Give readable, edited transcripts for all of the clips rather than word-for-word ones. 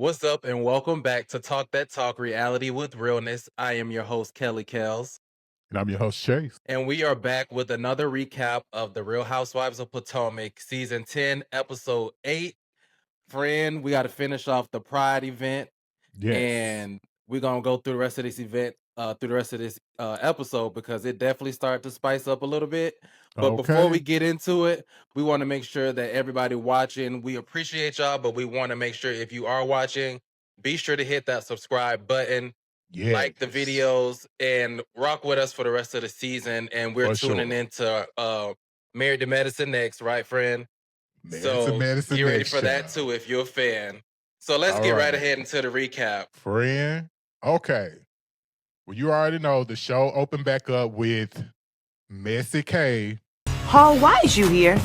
What's up, and welcome back to Talk That Talk Reality with Realness. I am your host, Kelly Kells, And I'm your host, Chase. and we are back with another recap of the Real Housewives of Potomac, Season 10, Episode 8. Friend, we got to finish off the Pride event, Yes. and we're going to go through the rest of this event, through the rest of this episode, because it definitely started to spice up a little bit. But before we get into it, we want to make sure that everybody watching, we appreciate y'all, but we want to make sure if you are watching, be sure to hit that subscribe button, like the videos, and rock with us for the rest of the season. And we're tuning into Married to Medicine next, right, friend? Medicine Get ready next, for that child. too if you're a fan. So let's get right ahead into the recap. Friend, okay. Well, you already know the show opened back up with Messy K. Paul, why is you here?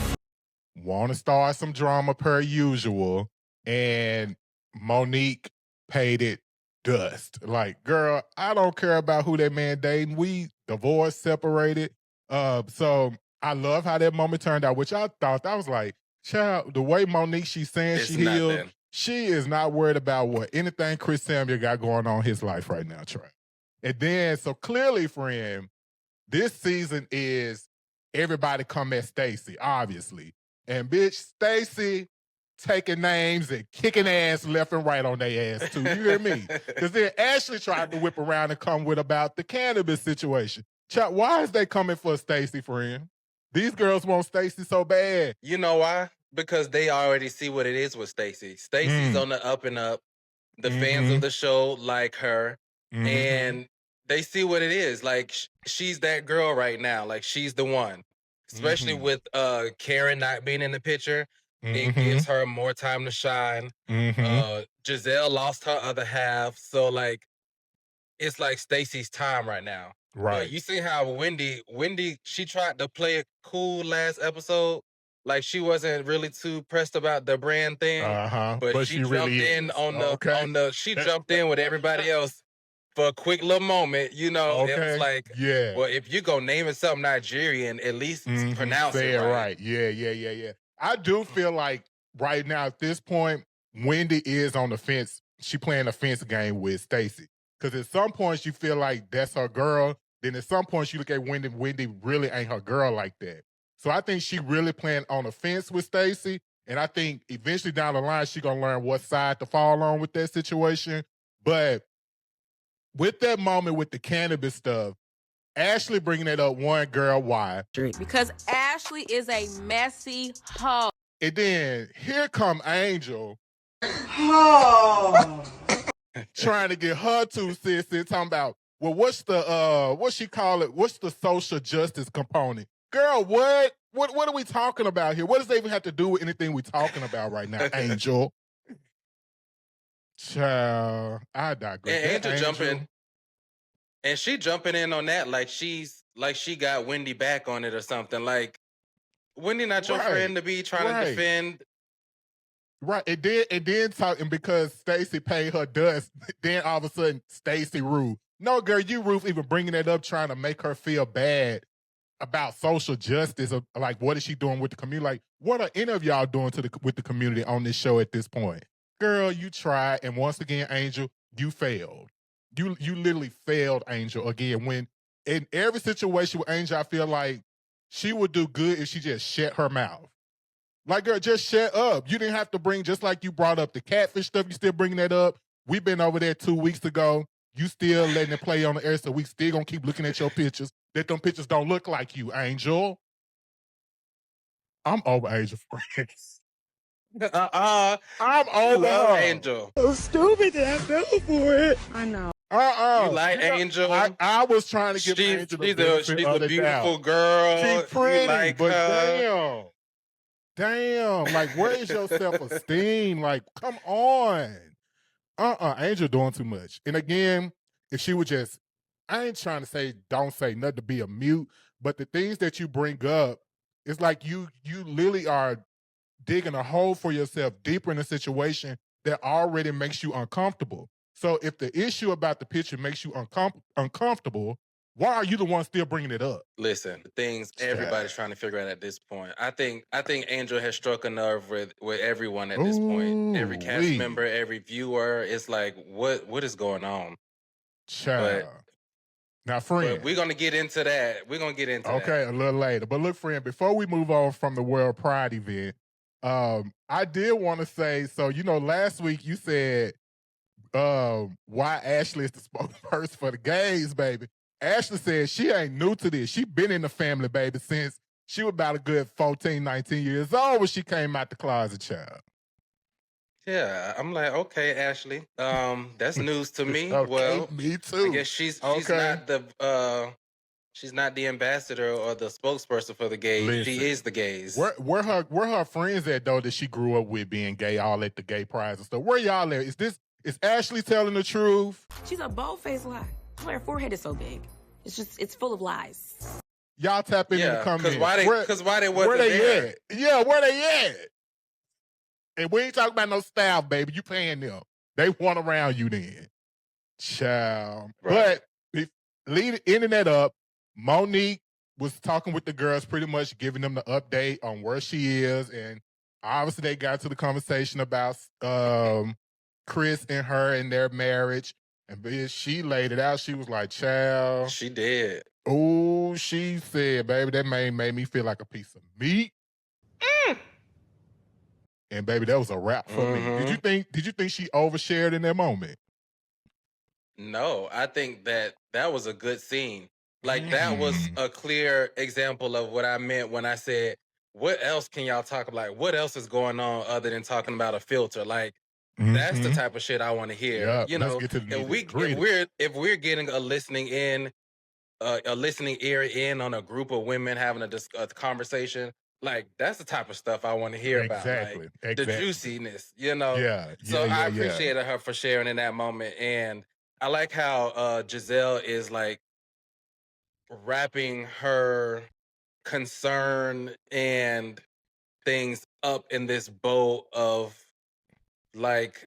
Want to start some drama per usual. And Monique paid it dust. Like, girl, I don't care about who that man dating. We divorced, separated. So I love how that moment turned out, which I thought that was like, child, the way Monique, she's saying It's she healed, nothing. she is not worried about what anything Chris Samuel got going on in his life right now, Trey. And then, so clearly, friend, this season is everybody come at Stacy, obviously. And bitch, Stacy taking names and kicking ass left and right on their ass too. You hear me? Because then Ashley tried to whip around and come with about the cannabis situation. Chuck, why is they coming for Stacy, friend? These girls want Stacy so bad. You know why? Because they already see what it is with Stacy. Stacy's on the up and up. The fans of the show like her. And they see what it is. Like, she's that girl right now. Like, she's the one. Especially with Karen not being in the picture. It gives her more time to shine. Gizelle lost her other half. So, like, it's like Stacy's time right now. Right. But you see how Wendy, she tried to play it cool last episode. Like, she wasn't really too pressed about the brand thing. But she jumped really in on the she jumped in with everybody else for a quick little moment, you know. It was like, well, if you go name it something Nigerian, at least pronounce say it it right. Yeah. I do feel like right now at this point, Wendy is on the fence. She playing a fence game with Stacy. Because at some points you feel like that's her girl. Then at some points you look at Wendy really ain't her girl like that. So I think she really playing on the fence with Stacy. And I think eventually down the line, she gonna learn what side to fall on with that situation. But with that moment with the cannabis stuff, Ashley bringing that up, one, girl, why? Because Ashley is a messy hoe. And then here come Angel. Trying to get her 2 cents in, talking about, well, what's the what she call it? What's the social justice component? Girl, what? What are we talking about here? What does that even have to do with anything we talking about right now, Angel? Child, I digress. And Angel jumping, and she jumping in on that like she got Wendy back on it or something. Like, Wendy not your friend to be trying to defend. Right, and then talking because Stacy paid her dust. Then all of a sudden, Stacy rude. No, girl, you Ruth even bringing that up, trying to make her feel bad about social justice. Like, what is she doing with the community? Like, what are any of y'all doing with the community on this show at this point? Girl, you tried, and once again, Angel, you failed. You literally failed, Angel, again. When in every situation with Angel, I feel like she would do good if she just shut her mouth. Like, girl, just shut up. You didn't have to bring, just like you brought up the catfish stuff, you still bringing that up. We've been over there 2 weeks ago. You still letting it play on the air, so we still gonna keep looking at your pictures. That them pictures don't look like you, Angel. I'm over Angel friends. I'm over her. Angel. So stupid that I fell for it. I know. You like Angel? I was trying to give Angel the benefit she's of a the beautiful doubt. girl. She's pretty, like but her. damn. Like, where is your self-esteem? Like, come on. Angel doing too much. And again, if she would just, I ain't trying to say don't say nothing to be a mute, but the things that you bring up, it's like you literally are digging a hole for yourself deeper in a situation that already makes you uncomfortable. So if the issue about the picture makes you uncomfortable, Why are you the one still bringing it up? Listen, things everybody's trying to figure out at this point. I think Angel has struck a nerve with everyone at this point. Every cast member, every viewer. It's like, what is going on? Child. Now, friend. But we're gonna get into that. We're gonna get into that. Okay, a little later. But look, friend, before we move on from the World Pride event, I did want to say, so last week you said why Ashley is the spokesperson for the gays, baby. Ashley said she ain't new to this. She been in the family, baby, since she was about a good 14, 19 years old when she came out the closet, child. Yeah, I'm like, okay, Ashley. That's news to me. Okay, well, me too. I guess she's not the ambassador or the spokesperson for the gays. Listen, she is the gays. Where her friends at though that she grew up with being gay, all at the gay prides and stuff? Where y'all at? Is Ashley telling the truth? She's a bold-faced lie. That's why her forehead is so big. It's full of lies. Y'all tap in the comments. Because why they wasn't where they there? at? Yeah, where they at? And we ain't talking about no staff, baby. You paying them. They want around you then. Child. Right. But ending that up, Monique was talking with the girls, pretty much giving them the update on where she is. And obviously they got to the conversation about Chris and her and their marriage. And she laid it out. She was like, child. She did. Oh, she said, baby, that made me feel like a piece of meat. And baby, that was a wrap for me. Did you think she overshared in that moment? No, I think that was a good scene. Like that was a clear example of what I meant when I said, what else can y'all talk about? Like, what else is going on other than talking about a filter? Like, that's the type of shit I want to hear. Yeah, let's get to the if we're getting a listening ear in on a group of women having a conversation, like that's the type of stuff I want to hear about. Like, the juiciness, Yeah. So I appreciated her for sharing in that moment, and I like how Gizelle is like wrapping her concern and things up in this bow of like,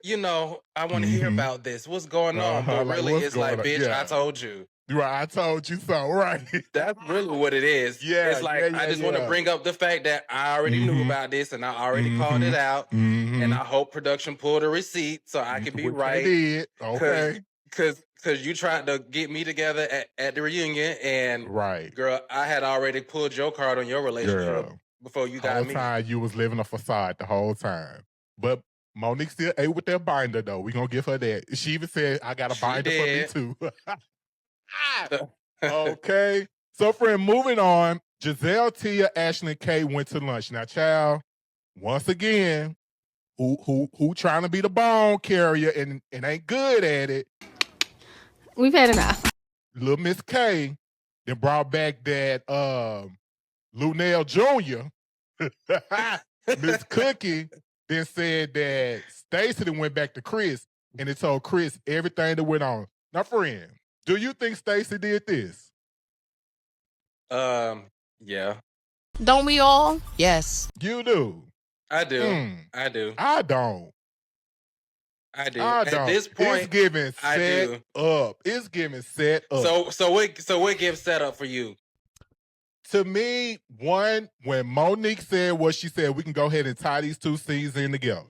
I want to hear about this. What's going on? But really, it's like, bitch, I told you. Right, I told you so, right. That's really what it is. Yeah, it's like, I just want to bring up the fact that I already knew about this and I already called it out. And I hope production pulled a receipt so I can be right. They did. Okay. Because you tried to get me together at the reunion, and girl, I had already pulled your card on your relationship before you got me. The whole time you was living a facade the whole time. But Monique still ate with that binder, though. We're going to give her that. She even said, I got a binder for me, too. Okay. So, friend, moving on. Gizelle, Tia, Ashley, and Kay went to lunch. Now, child, once again, who trying to be the bone carrier and ain't good at it? We've had enough. Little Miss K then brought back that Lunell Jr. Miss Cookie then said that Stacy then went back to Chris and it told Chris everything that went on. Now, friend, do you think Stacy did this? Yeah. Don't we all? Yes. You do. I do. I do. I don't. I do. I don't. At this point, it's giving set up. It's giving set up. So what gives set up for you? To me, one, when Monique said what she said, we can go ahead and tie these two scenes in together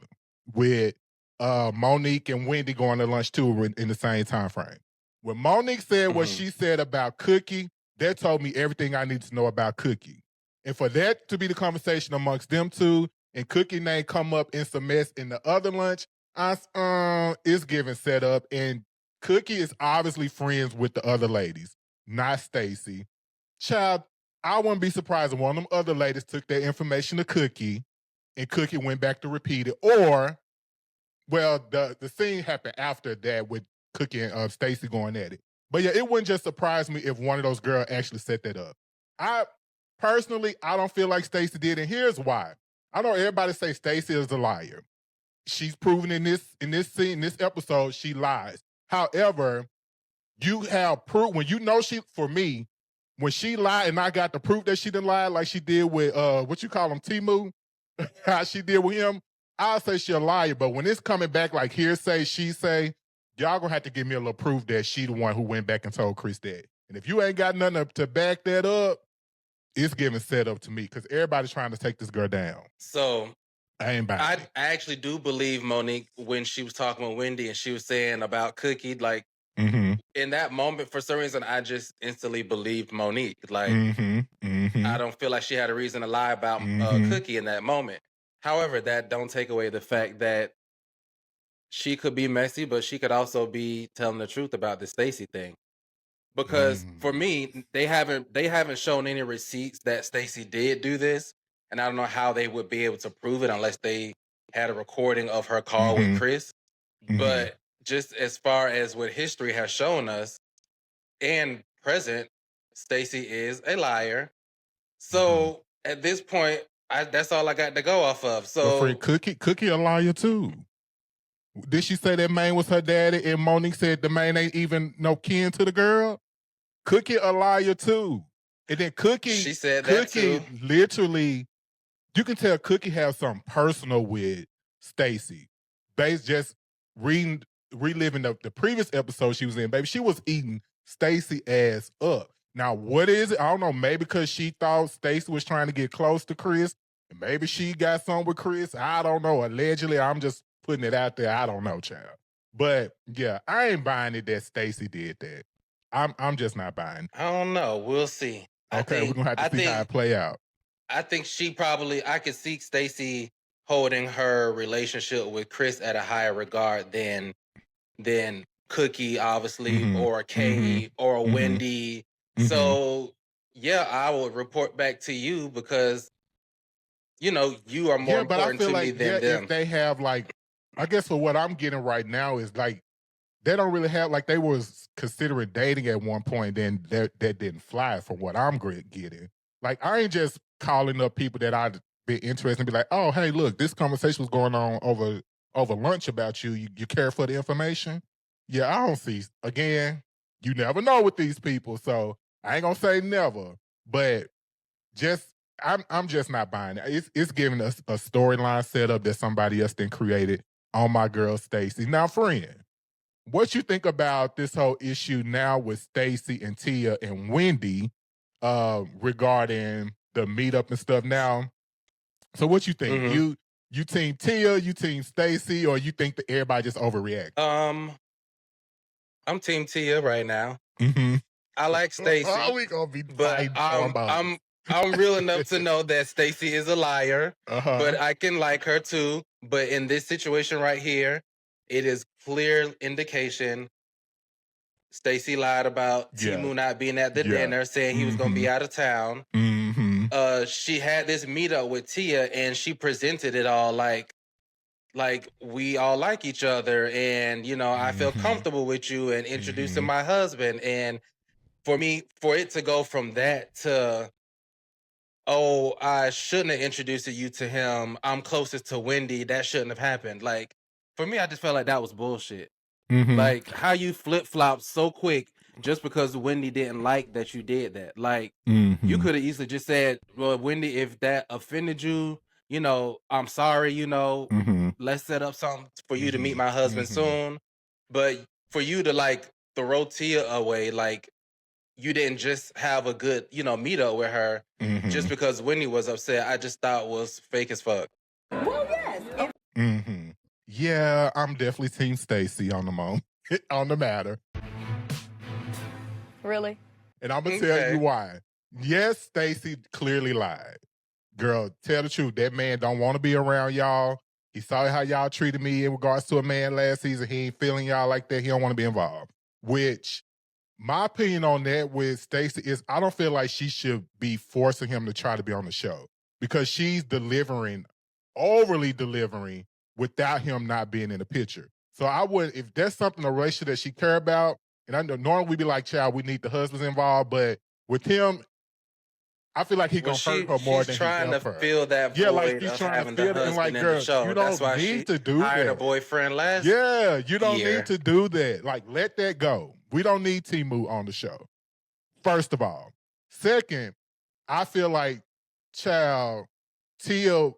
with Monique and Wendy going to lunch too in the same time frame. When Monique said what she said about Cookie, that told me everything I need to know about Cookie. And for that to be the conversation amongst them two, and Cookie name come up in some mess in the other lunch, it's giving set up. And Cookie is obviously friends with the other ladies, not Stacy. Child, I wouldn't be surprised if one of them other ladies took that information to Cookie and Cookie went back to repeat it. Or, well, the scene happened after that with Cookie and Stacy going at it. But yeah, it wouldn't just surprise me if one of those girls actually set that up. I don't feel like Stacy did, and here's why. I know everybody say Stacy is a liar. She's proven in this scene, in this episode, she lies. However, you have proof when you know for me, when she lied and I got the proof that she didn't lie, like she did with what you call him, Timu, how she did with him, I'll say she a liar. But when it's coming back like hearsay, she say, y'all gonna have to give me a little proof that she the one who went back and told Chris that. And if you ain't got nothing to back that up, it's giving set up to me because everybody's trying to take this girl down. So I ain't buying I it. actually do believe Monique when she was talking with Wendy and she was saying about Cookie. Like in that moment, for some reason, I just instantly believed Monique. Like I don't feel like she had a reason to lie about Cookie in that moment. However, that don't take away the fact that she could be messy, but she could also be telling the truth about the Stacy thing. Because for me, they haven't shown any receipts that Stacy did do this, and I don't know how they would be able to prove it unless they had a recording of her call with Chris. But just as far as what history has shown us and present, Stacy is a liar. So at this point, that's all I got to go off of. So, but friend, Cookie a liar too. Did she say that man was her daddy and Monique said the man ain't even no kin to the girl? Cookie a liar too. And then Cookie, she said that too. Literally, you can tell Cookie has something personal with Stacy. Based just reliving the previous episode she was in, baby, she was eating Stacy ass up. Now, what is it? I don't know. Maybe because she thought Stacy was trying to get close to Chris. And maybe she got something with Chris. I don't know. Allegedly, I'm just putting it out there. I don't know, child. But yeah, I ain't buying it that Stacy did that. I'm just not buying. I don't know. We'll see. Okay, we're gonna have to see how it play out. I think I could see Stacy holding her relationship with Chris at a higher regard than Cookie, obviously, or Katie or Wendy. So yeah, I will report back to you because you are more important to me than them. If they have like, I guess for what I'm getting right now is like they don't really have like they was considering dating at one point, then that didn't fly from what I'm getting. Like I ain't just calling up people that I'd be interested in, be like, oh hey, look, this conversation was going on over lunch about you. You care for the information? Yeah, I don't see. Again, you never know with these people, so I ain't gonna say never, but just I'm just not buying it. It's giving us a storyline setup that somebody else then created on my girl Stacy. Now, friend, what you think about this whole issue now with Stacy and Tia and Wendy regarding the meetup and stuff now? So what you think? You team Tia, you team Stacy, or you think that everybody just overreact? I'm team Tia right now. I like Stacy. How we gonna be but I'm real enough to know that Stacy is a liar, but I can like her too. But in this situation right here, it is clear indication Stacy lied about Timu not being at the dinner, saying he was going to be out of town. She had this meetup with Tia, and she presented it all like we all like each other, and I feel comfortable with you, and introducing my husband. And for it to go from that to, oh, I shouldn't have introduced you to him, I'm closest to Wendy, that shouldn't have happened. Like, for me, I just felt like that was bullshit. Like, how you flip-flop so quick just because Wendy didn't like that you did that. Like, you could have easily just said, well, Wendy, if that offended you, I'm sorry, let's set up something for you to meet my husband soon. But for you to, like, throw Tia away, like, you didn't just have a good, meetup with her just because Wendy was upset, I just thought was fake as fuck. Well, yes. Yeah, I'm definitely team Stacy on the matter. Really? And I'm gonna tell you why. Yes, Stacy clearly lied. Girl, tell the truth. That man don't want to be around y'all. He saw how y'all treated me in regards to a man last season. He ain't feeling y'all like that. He don't want to be involved. Which, my opinion on that with Stacy is I don't feel like she should be forcing him to try to be on the show because she's overly delivering without him not being in the picture. So I would, if that's something, a relationship that she care about, and I know normally we'd be like, child, we need the husbands involved, but with him, I feel like he's gonna hurt her more than he's trying to fill that void like he's of trying having to fill the it. And like, husband in girl, the show. you That's don't why need she to do hired that. a boyfriend last Yeah, you don't year. need to do that. Like, let that go. We don't need Timu on the show. First of all. Second, I feel like, child, Tia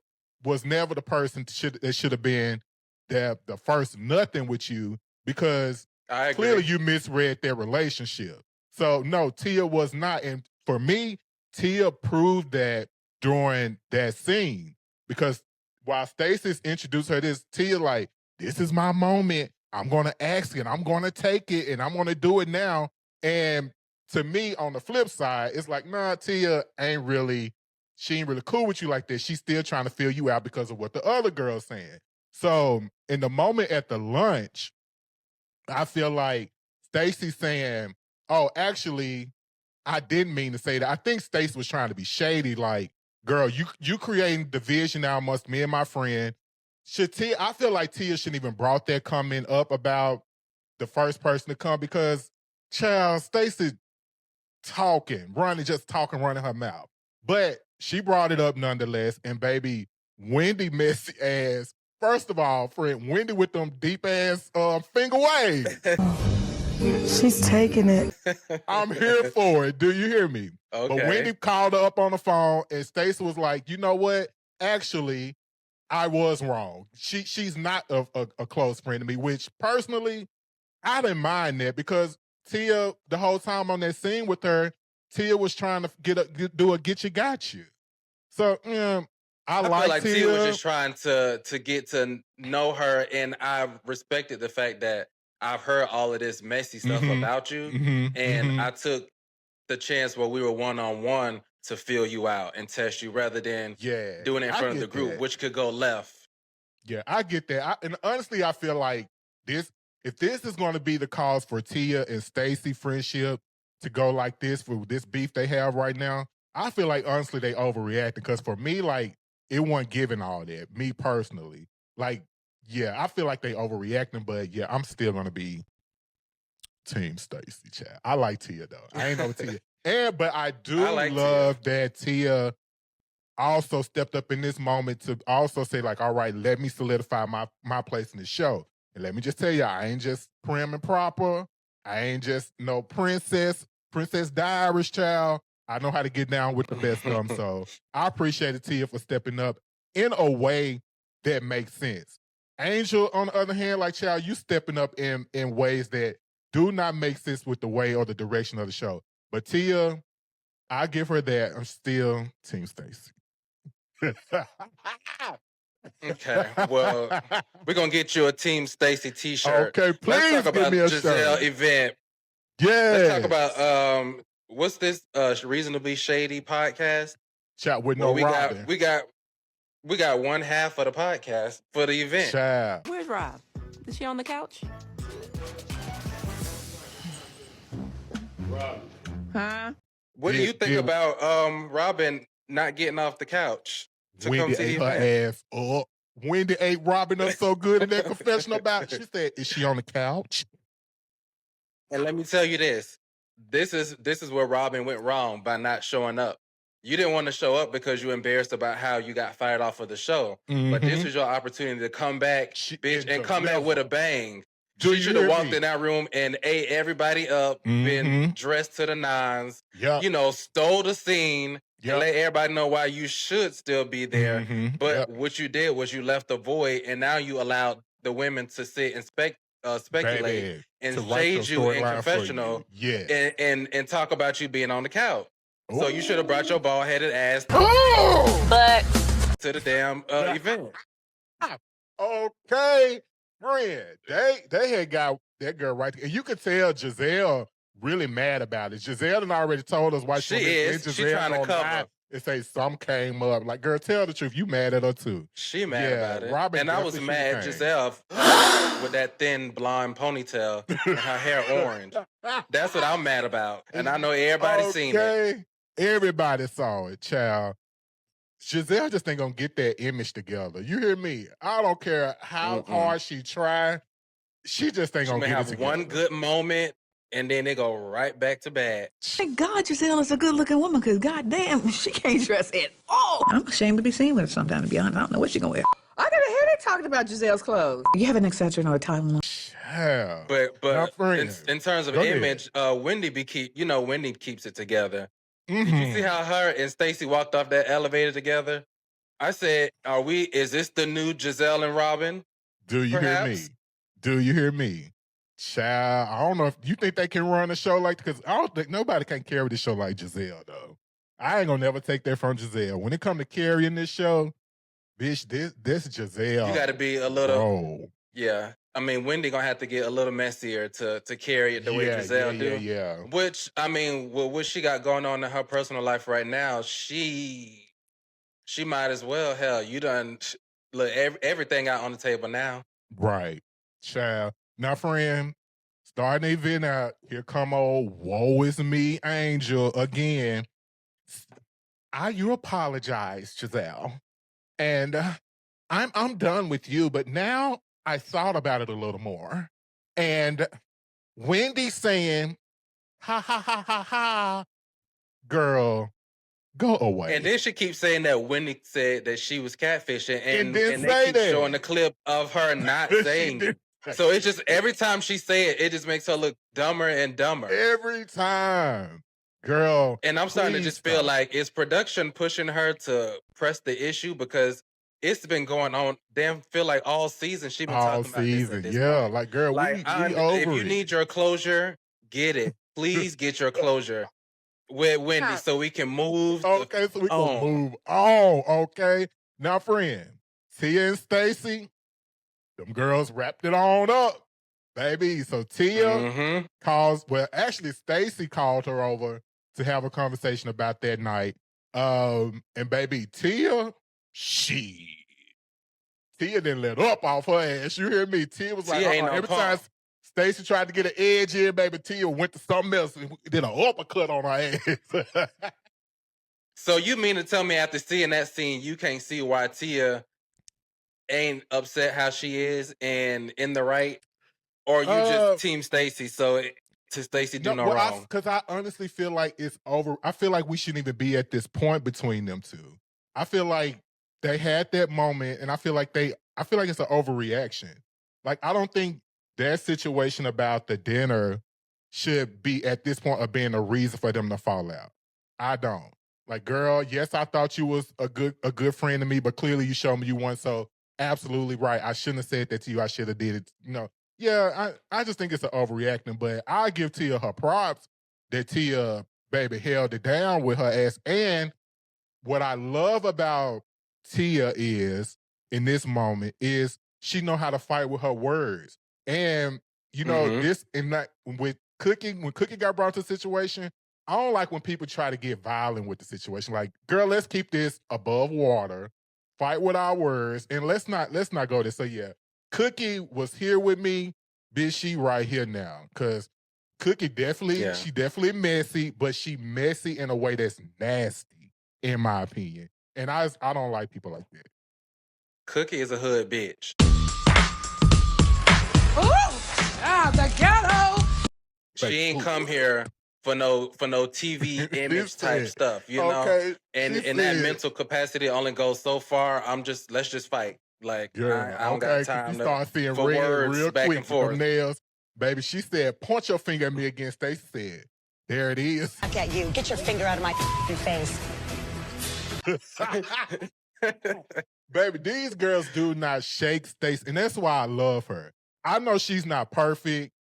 was never the person that should have been the first nothing with you because clearly you misread their relationship. So no, Tia was not. And for me, Tia proved that during that scene because while Stacey's introduced her this, Tia like, this is my moment. I'm gonna ask it. I'm gonna take it, and I'm gonna do it now. And to me, on the flip side, it's like, nah, Tia ain't really. She ain't really cool with you like this. She's still trying to feel you out because of what the other girl's saying. So in the moment at the lunch, I feel like Stacey saying, oh, actually, I didn't mean to say that. I think Stacey was trying to be shady, like, girl, you creating division now amongst me and my friend. I feel like Tia shouldn't even brought that comment up about the first person to come because, child, Stacey running her mouth. But she brought it up nonetheless, and baby, Wendy messy ass. First of all, friend, Wendy with them deep ass finger waves. She's taking it. I'm here for it. Do you hear me? Okay. But Wendy called her up on the phone, and Stacey was like, you know what? Actually, I was wrong. She's not a close friend to me, which personally, I didn't mind that because Tia, the whole time on that scene with her, Tia was trying to do a get you got you. So I feel like Tia. Tia was just trying to get to know her, and I respected the fact that I've heard all of this messy stuff about you, and I took the chance where we were one-on-one to feel you out and test you rather than doing it in front of the group, which could go left. Yeah, I get that. And honestly, I feel like if this is going to be the cause for Tia and Stacy friendship to go like this for this beef they have right now, I feel like honestly they overreacted because for me, like, it wasn't giving all that. Me personally. Like, yeah, I feel like they overreacting, but yeah, I'm still gonna be Team Stacy, chat. I like Tia though. I ain't know Tia. But I do love that Tia also stepped up in this moment to also say, like, all right, let me solidify my place in the show. And let me just tell you, I ain't just prim and proper. I ain't just no Princess Diaries child. I know how to get down with the best of them. So I appreciated Tia for stepping up in a way that makes sense. Angel, on the other hand, like, child, you stepping up in ways that do not make sense with the way or the direction of the show. But Tia, I give her that. I'm still Team Stacy. Okay, well, we're gonna get you a Team Stacy t-shirt. Okay, please Let's talk about give me a Gizelle shirt. event. Yeah. Let's talk about what's this Reasonably Shady podcast? Chat with Well, no Robyn. We got one half of the podcast for the event. Child. Where's Rob? Is she on the couch? Huh? What do you think about Robyn not getting off the couch to Wendy come to the ate her event? ass up. Wendy ate Robyn up so good in that confessional about. She said, "Is she on the couch?" And let me tell you this: this is where Robyn went wrong by not showing up. You didn't want to show up because you're embarrassed about how you got fired off of the show. But this was your opportunity to come back, bitch, and come back with a bang. She should have walked in that room and ate everybody up, been dressed to the nines, you know, stole the scene, and let everybody know why you should still be there. But what you did was you left a void, and now you allowed the women to sit and speculate and shade you in confessional and talk about you being on the couch. So you should have brought your bald-headed ass to the damn event. Okay, friend. They had got that girl right there. And you could tell Gizelle really mad about it. Gizelle done already told us why she is. She's trying to cover. And say some came up. Like, girl, tell the truth. You mad at her too. She mad about it. Robyn, and I was mad at Gizelle with that thin blonde ponytail and her hair orange. That's what I'm mad about. And I know everybody's seen it. Everybody saw it, child. Gizelle just ain't gonna get that image together. You hear me? I don't care how hard she try. She just ain't gonna get it together. Have one good moment, and then they go right back to bad. Thank God Gizelle is a good-looking woman, because goddamn, she can't dress at all. I'm ashamed to be seen with her sometimes, to be honest. I don't know what she's gonna wear. I gotta hear they talking about Gizelle's clothes. You have an exaggeration or a title. Yeah. But in terms of image, Wendy Wendy keeps it together. Did you see how her and Stacy walked off that elevator together? I said, is this the new Gizelle and Robyn? Do you hear me? Do you hear me? Child, I don't know if you think they can run a show like, because I don't think nobody can carry this show like Gizelle though. I ain't gonna never take that from Gizelle. When it come to carrying this show, bitch, this Gizelle. You got to be a little. Bro. Yeah, I mean, Wendy gonna have to get a little messier to carry it the way Gizelle do. Yeah. Which, I mean, with what she got going on in her personal life right now, she might as well. Hell, you done look everything out on the table now. Right, child. Now, friend, starting the event out, here come old woe is me Angel again. You apologize, Gizelle, and I'm done with you. But now I thought about it a little more, and Wendy saying, "Ha ha ha ha ha, girl, go away." And then she keeps saying that Wendy said that she was catfishing, and say they keep that. showing the clip of her not saying it. So it's just every time she say it, it just makes her look dumber and dumber. Every time. Girl. And I'm starting to just feel like it's production pushing her to press the issue, because it's been going on. Damn, feel like all season she been all talking season. about this. Yeah, like girl, like, we over if you need your closure, get it. Please get your closure with Wendy so we can move. Okay, so we can move on. Okay. Now, friend, Tia and Stacy, them girls wrapped it on up, baby. So Tia calls, well, actually, Stacy called her over to have a conversation about that night. And baby, Tia didn't let up off her ass. You hear me? Tia was like, every time Stacy tried to get an edge in, baby, Tia went to something else and did an uppercut on her ass. So you mean to tell me after seeing that scene, you can't see why Tia ain't upset how she is and in the right? Or you just team Stacy, so to Stacy do no wrong? Because I honestly feel like it's over. I feel like we shouldn't even be at this point between them two. I feel like they had that moment, and I feel like it's an overreaction. Like, I don't think that situation about the dinner should be at this point of being a reason for them to fall out. I don't. Like, girl, yes, I thought you was a good friend to me, but clearly you showed me you weren't. So absolutely right. I shouldn't have said that to you. I should have did it. Yeah, I just think it's an overreacting, but I give Tia her props that Tia, baby, held it down with her ass. And what I love about Tia is, in this moment, is she know how to fight with her words. And, this, and that, with Cookie, when Cookie got brought to the situation, I don't like when people try to get violent with the situation. Like, girl, let's keep this above water, fight with our words, and let's not go there. So yeah, Cookie was here with me, bitch, she right here now. Cause Cookie she definitely messy, but she messy in a way that's nasty, in my opinion. And I don't like people like that. Cookie is a hood bitch. The ghetto. She ain't come here for no TV image type stuff, you know? And that mental capacity only goes so far. Let's just fight. Like, I don't got time to start seeing for words real back quick and forth. Nails. Baby, she said, point your finger at me again. Stacy said, there it is. Look at you. Get your finger out of my face. Baby, these girls do not shake Stacy, and that's why I love her. I know she's not perfect.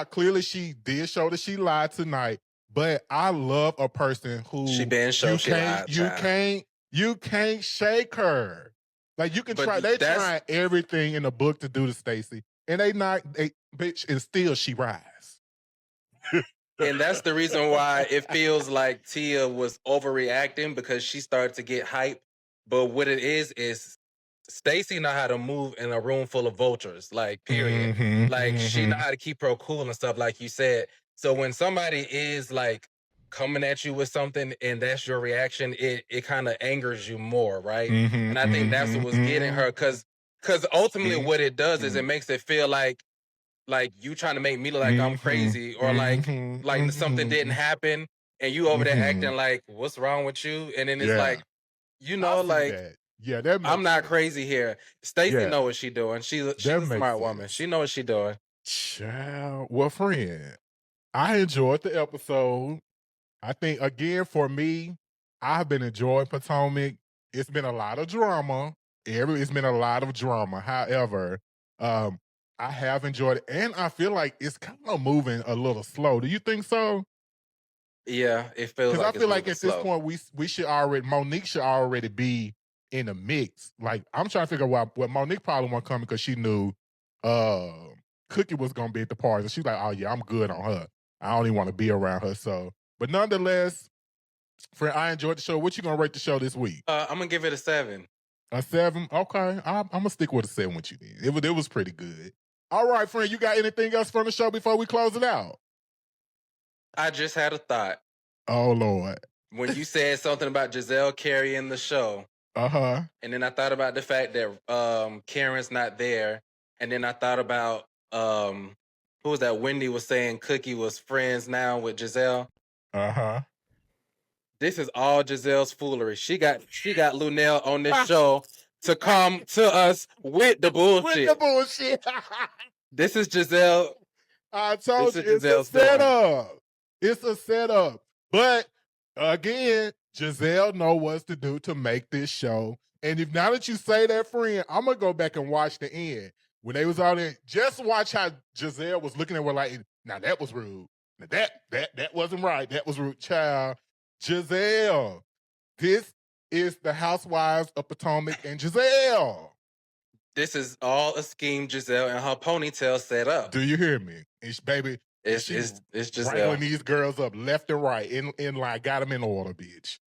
Clearly, she did show that she lied tonight, but I love a person who she been shown she lied. You can't shake her. Like, you can try. They try everything in the book to do to Stacy, and bitch, and still she rise. And that's the reason why it feels like Tia was overreacting, because she started to get hype. But what it is Stacy know how to move in a room full of vultures, like, period. She know how to keep her cool and stuff, like you said. So when somebody is like coming at you with something and that's your reaction, it kind of angers you more, right? And I think that's what was getting her, because ultimately what it does is it makes it feel like you trying to make me look like I'm crazy, or like something didn't happen, and you over there acting like, what's wrong with you? And then it's like, I'm not crazy here. Stacy know what she doing. She's a smart woman. She know what she doing. Child. Well, friend, I enjoyed the episode. I think, again, for me, I've been enjoying Potomac. It's been a lot of drama. It's been a lot of drama. However, I have enjoyed it, and I feel like it's kind of moving a little slow. Do you think so? Yeah, it feels Because like I feel like moving at this slow. point we should already Monique should already be in the mix. Like I'm trying to figure out what Monique probably won't come because she knew Cookie was gonna be at the party. So she's like, oh yeah, I'm good on her. I don't even want to be around her. So, but nonetheless, friend, I enjoyed the show. What you gonna rate the show this week? I'm gonna give it a 7. A 7? Okay, I'm gonna stick with a 7 with you then. It was pretty good. All right, friend, you got anything else from the show before we close it out? I just had a thought. Oh Lord. When you said something about Gizelle carrying the show, and then I thought about the fact that Karen's not there, and then I thought about who was that? Wendy was saying Cookie was friends now with Gizelle. This is all Gizelle's foolery. She got Lunel on this show to come to us with the bullshit. With the bullshit. This is Gizelle. I told you, it's a Gizelle's setup. It's a setup. But again, Gizelle knows what to do to make this show. And if now that you say that, friend, I'm gonna go back and watch the end. When they was out there, just watch how Gizelle was looking at her like, now that was rude. Now that wasn't right. That was rude. Child. Gizelle. This is the Housewives of Potomac and Gizelle. This is all a scheme Gizelle and her ponytail set up. Do you hear me? Baby, it's Gizelle. wrangling these girls up left and right in line. Got them in order, bitch.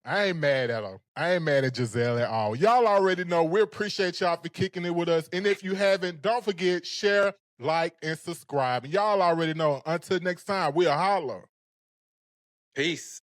I ain't mad at her. I ain't mad at Gizelle at all. Y'all already know we appreciate y'all for kicking it with us. And if you haven't, don't forget, share, like, and subscribe. And y'all already know, until next time, we'll holler. Peace.